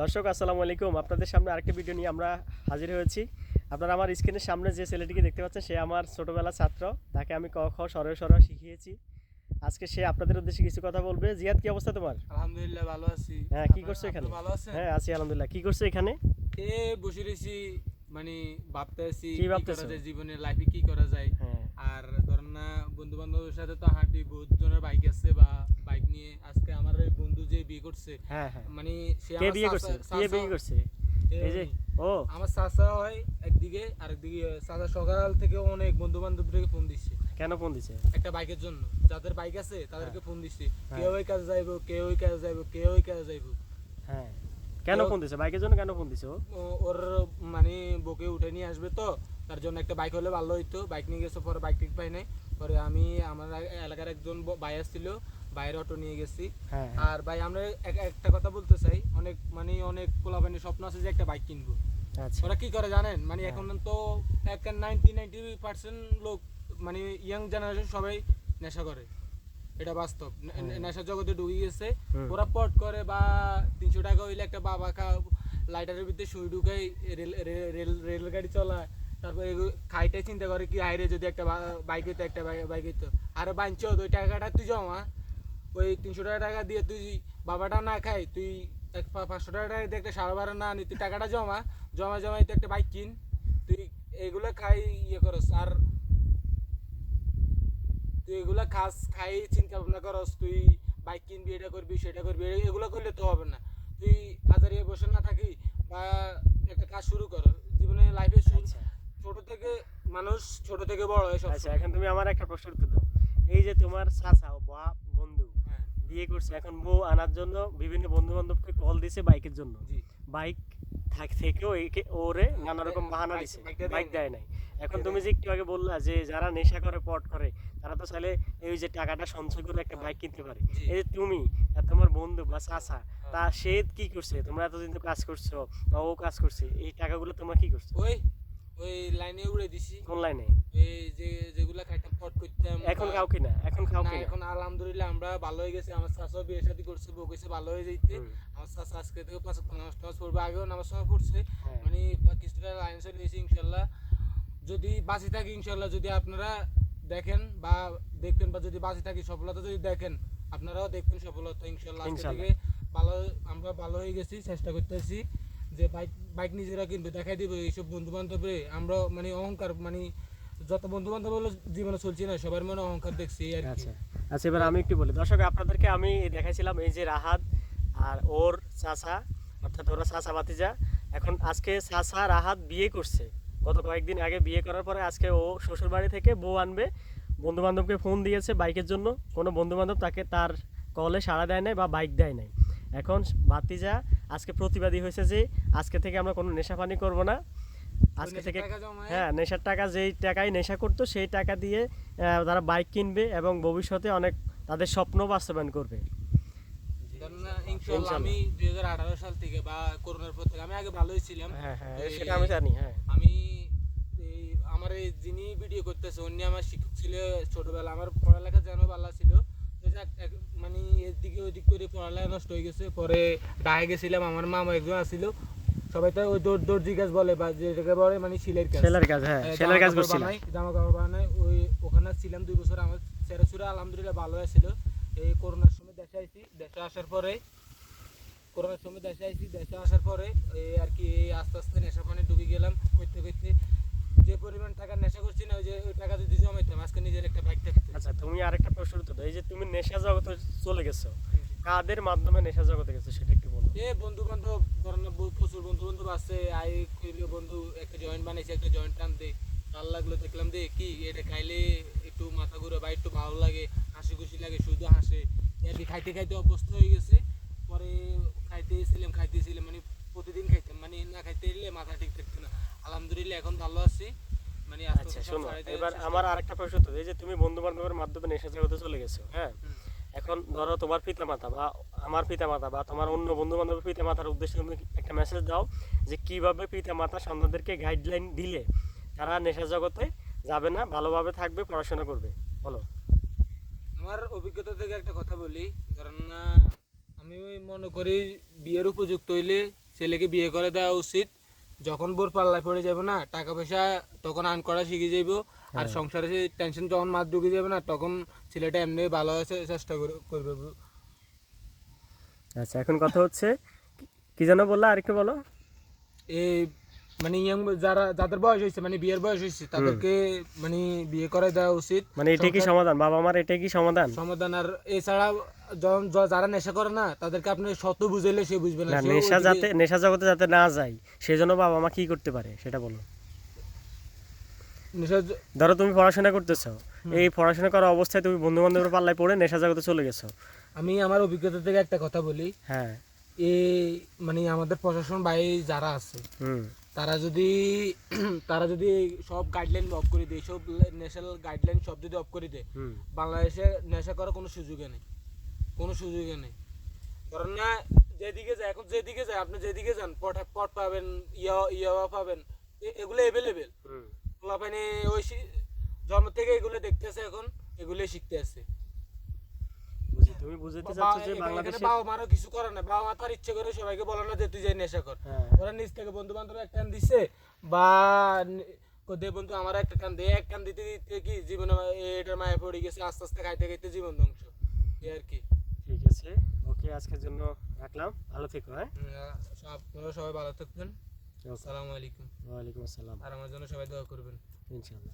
দর্শক আসসালামু আলাইকুম, আপনাদের সামনে আরেকটি ভিডিও নিয়ে আমরা হাজির হয়েছি। আপনারা আমার স্ক্রিনের সামনে যে ছেলেটিকে দেখতে পাচ্ছেন সে আমার ছোটবেলার ছাত্র। তাকে আমি ক খ সরল সরল শিখিয়েছি। আজকে সে আপনাদের উদ্দেশ্যে কিছু কথা বলবে। জিয়াদ, কি অবস্থা তোমার? আলহামদুলিল্লাহ ভালো আছি। হ্যাঁ, কি করছো এখানে? ভালো আছেন? হ্যাঁ, আছি আলহামদুলিল্লাহ। কি করছো এখানে? বসে রয়েছি, মানে ভাবতে আছি কি কি ভাবতেছো? করা যায়, জীবনের লাইফে কি করা যায়। হ্যাঁ। আর ধরেন না, বন্ধু বান্ধবের সাথে তো হাঁটি, বহুত জনের বাইক আছে বা বাইক নিয়ে। আজকে আমার ওই বন্ধু যে বিয়ে করছে, হ্যাঁ হ্যাঁ। মানে সে কে আমার বিয়ে করছে? কে বিয়ে করছে? এই যে ও আমার চাচা হয় একদিকে, আরেকদিকে চাচা সকাল থেকে অনেক বন্ধু বান্ধবদেরকে ফোন দিচ্ছে কেন ফোন দিছে? একটা বাইকের জন্য। যাদের বাইক আছে তাদেরকে ফোন দিচ্ছে, হ্যাঁ। কেউ ওই কাজে যাইবো, কেউ ওই কাজে যাইবো, কেউ ওই কাজে যাইবো। হ্যাঁ, কেন ফোন দিছে? বাইকের জন্য কেন ফোন দিছে ও? ওর মানে বউকে উঠে নিয়ে আসবে, তো তার জন্য একটা বাইক হলে ভালো হইতো। বাইক নিয়ে গেছে, পরে বাইক ঠিক পাই নাই। পরে আমি আমার এলাকার একজন ভাই আসছিল, বাইরের অটো নিয়ে গেছি। হ্যাঁ। আর ভাই আমরা একটা কথা বলতে চাই, অনেক পোলাপানির স্বপ্ন আছে যে একটা বাইক কিনবো। আচ্ছা। ওরা কি করে জানেন, মানে এখন তো 90% লোক, মানে ইয়াং জেনারেশন সবাই নেশা করে, এটা বাস্তব। নেশার জগতে ঢুকে গেছে। ওরা পট করে বা 300 টাকা হইলে একটা বাবা লাইটারের ভিতরে সুই ঢুকাই রেলগাড়ি চলায়। তারপরে খাইটাই চিন্তা করে কি হাইরে যদি একটা বাইক হইতো, একটা বাইক হইতো। আরে বাঞ্চ ওই টাকাটা তুই জমা, ওই 300 টাকা দিয়ে তুই বাবাটা না খাই, তুই 500 টাকা দিয়ে একটা সারা বারো না আনি, তুই টাকাটা জমাই তুই একটা বাইক কিন। তুই এগুলো খাই ইয়ে করস, আর তুই এগুলা খাই চিন্তা ভাবনা করস, তুই বাইক কিনবি, এটা করবি সেটা করবি, এগুলো করলে তো হবে না। তুই হাজারিয়ে বসে না থাকি বা একটা কাজ শুরু কর জীবনে, লাইফে ছোট থেকে মানুষ ছোট থেকে বড় হয় সব। আচ্ছা, এখন তুমি আমার একটা প্রশ্ন উত্তর দাও। এই যে তোমার চাচা বা বন্ধু বিয়ে করছে, এখন বউ আনার জন্য বিভিন্ন বন্ধু বান্ধবকে কল দিছে বাইকের জন্য। বাইক থেকেও ওরে নানা রকম বাহানা দিছে, বাইক দেয় নাই। এখন তুমি যে একটু আগে বললা যে যারা নেশা করে পট করে তারা তো চাইলে এই যে টাকাটা সঞ্চয় করে একটা বাইক কিনতে পারে। এই যে তুমি আর তোমার বন্ধু বা চাচা, তা সে কি করছে? তোমরা এতদিন তো কাজ করছো বা ও কাজ করছে, এই টাকাগুলো তোমরা কি করছো? ওই লাইনে উড়ে দিছি। কোন লাইনে? এই যে যেগুলা খাইতাম পট করতাম। এখন খাও কিনা? এখন খাও কিনা? এখন আলহামদুলিল্লাহ আমরা ভালো হয়ে গেছি। আমার চাচা বিয়ে শাদী করছে, বউ কইছে ভালো হয়ে যাইতে। আমার চাচা আজকে থেকে 5 নামাজ পড়বে, আগেও নামাজ পড়ছে। মানে কিছুটা লাইন চলে গেছে ইনশাল্লাহ। যদি বাঁচি থাকি ইনশাল্লাহ, যদি আপনারা দেখেন বা দেখবেন, বা যদি বাঁচি থাকি সফলতা যদি দেখেন, আপনারাও দেখবেন সফলতা ইনশাল্লাহ। আজকে থেকে ভালো, আমরা ভালো হয়ে গেছি, চেষ্টা করতেছি যে বাইক নিজেরা কিনবে, দেখাই দিব এইসব বন্ধু বান্ধবে। আমরা মানে অহংকার, মানে যত বন্ধু বান্ধব হলো জীবনে চলছি না, সবার মনে অহংকার দেখছি আর কি। আচ্ছা, এবার আমি একটু বলি। দর্শক আপনাদেরকে আমি দেখাইছিলাম এই যে রাহাত আর ওর চাচা, অর্থাৎ ওরা চাচা ভাতিজা। এখন আজকে চাচা রাহাত বিয়ে করছে, গত কয়েকদিন আগে বিয়ে করার পরে আজকে ও শ্বশুর বাড়ি থেকে বউ আনবে। বন্ধু বান্ধবকে ফোন দিয়েছে বাইকের জন্য, কোনো বন্ধু বান্ধব তাকে তার কলে সাড়া দেয় নাই বা বাইক দেয় নাই। এখন ভাতিজা আজকে প্রতিবাদী হয়েছে যে আজকে থেকে আমরা কোনো নেশা পানি করবো না। আজকে থেকে হ্যাঁ, নেশার টাকা, যেই টাকায় নেশা করতো সেই টাকা দিয়ে তারা বাইক কিনবে এবং ভবিষ্যতে অনেক তাদের স্বপ্ন বাস্তবায়ন করবে। ইনশাআল্লাহ। আমি 2018 সাল থেকে বা করোনার পর থেকে, আমি আগে ভালোই ছিলাম। হ্যাঁ হ্যাঁ, সেটা আমি জানি। হ্যাঁ, আমি আমার এই যিনি ভিডিও করতেছে উনি আমার শিক্ষক ছিল ছোটবেলা। আমার পড়ালেখা যেন ভালো ছিল, মানে এদিকে ওইদিক করে পড়ালেখা নষ্ট হয়ে গেছে। পরে ডাহে গেছিলাম, আমার মামা একজন আসছিল, সবাই তো ওই দর্জি কাজ বলে বা যেটাকে বলে মানে সেলের কাজ। হ্যাঁ, সেলের কাজ করছিলাম, জামা কাপড় বানাই। ওখানে ছিলাম 2 বছর। আমার ছেড়ে আলহামদুলিল্লাহ ভালো হয়েছিল। এই করোনার সময় দেশে আইছি, দেশে আসার পরে এই আর কি আস্তে আস্তে নেশা পানি ঢুকে গেলাম। করতে যে পরিমাণ টাকা নেশা করছি না, ওই টাকা যদি জমাইতাম আজকে নিজের একটা বাইক থাকতো। আচ্ছা, তুমি আরেকটা প্রশ্ন উত্তর দাও। এই যে তুমি নেশা জগতে চলে গেছো, কাদের মাধ্যমে নেশা জগতে গেছো সেটা একটু বলো। বন্ধু বান্ধব, প্রচুর বন্ধু বান্ধব আছে। বন্ধু একটা জয়েন্ট বানাইছে, একটা জয়েন্ট টান দে, ভাল লাগলো, দেখলাম দে কি এটা খাইলে একটু মাথা ঘুরে বা একটু ভালো লাগে, হাসি খুশি লাগে, শুধু হাসে আর কি। খাইতে অভ্যস্ত হয়ে গেছে। পরে খাইতেছিলাম মানে প্রতিদিন খাইতাম, মানে না খাইতে এলে মাথা ঠিক থাকতো না। আলহামদুলিল্লাহ এখন ভালো আছি। মানে আচ্ছা শোনো, এবার আমার আরেকটা প্রশ্ন তো, এই যে তুমি বন্ধু বান্ধবের মাধ্যমে নেশা জগতে চলে গেছো, হ্যাঁ, এখন ধরো তোমার পিতামাতা বা আমার পিতামাতা বা তোমার অন্য বন্ধু বান্ধবের পিতামাতার উদ্দেশ্যে তুমি একটা মেসেজ দাও যে কিভাবে পিতামাতা সন্তানদেরকে গাইডলাইন দিলে তারা নেশা জগতে যাবে না, ভালোভাবে থাকবে, পড়াশোনা করবে, বলো। আমার অভিজ্ঞতা থেকে একটা কথা বলি। কারণ আমি মনে করি বিয়ের উপযুক্ত হইলে ছেলেকে বিয়ে করে দেওয়া উচিত। যখন বোর পাল্লায় পড়ে যাবে না, টাকা পয়সা তখন আর্ন করা শিখে যাইব। আর সংসারে টেনশন যখন মাছ ঢুকে যাবে না, তখন ছেলেটা এমনি ভালো আছে চেষ্টা করবে। আচ্ছা, এখন কথা হচ্ছে কি যেন বললা, আরেকটু বলো। এই মানে ইয়াং যাদের বয়স হয়েছে, মানে বিয়ের বয়স হয়েছে, তাদেরকে মানে বিয়ে করে দেওয়া উচিত। মানে এটাই কি সমাধান? বাবা মার এটাই কি সমাধান? সমাধান। আর এছাড়া যারা নেশা করে না, তাদেরকে আপনি শত বুঝাইলে সে বুঝবে না। না, নেশা জগতে যাতে না যায় সেজন্য বাবা মা কি করতে পারে সেটা বলো। ধরো তুমি পড়াশোনা করতেছো, এই পড়াশোনা করা অবস্থায় তুমি বন্ধু বান্ধবের পাল্লায় পড়ে নেশা জগতে চলে গেছো। আমি আমার অভিজ্ঞতা থেকে একটা কথা বলি। হ্যাঁ, এই মানে আমাদের প্রশাসন ভাই যারা আছে, তারা যদি সব গাইডলাইন অফ করে দেয়, সব ন্যাশনাল গাইডলাইন সব যদি অফ করে দেয়, বাংলাদেশে নেশা করার কোনো সুযোগে নেই, কোনো সুযোগে নেই। কারণ না, যেদিকে যায় এখন, যেদিকে যায় আপনি যেদিকে যান, পট পাবেন, ইয়াওয়া পাবেন, এগুলো এভেলেবেল। মানে ওই জন্ম থেকে এগুলো দেখতেছে, এখন এগুলোই শিখতে আছে। তুমি বুঝতে চাচ্ছ যে বাংলাদেশে বাবা মারও কিছু করে না। বাবা মা তার ইচ্ছে করে সবাইকে বলে না যে তুই যাই নেশা কর। ওরা নিজ থেকে বন্ধু বান্ধব এক টান দিচ্ছে, বা দে বন্ধু আমার একটা টান দে, এক টান দিতে দিতে কি জীবনে এটার মায়া পড়ে গেছে, আস্তে আস্তে খাইতে খাইতে জীবন ধ্বংস। এই আর কি। ঠিক আছে, ওকে, আজকের জন্য রাখলাম। ভালো থেকো। হ্যাঁ, আপনারা সবাই ভালো থাকবেন। আসসালামু আলাইকুম। ওয়ালাইকুম আসসালাম। আর আমার জন্য সবাই দোয়া করবেন, ইনশাআল্লাহ।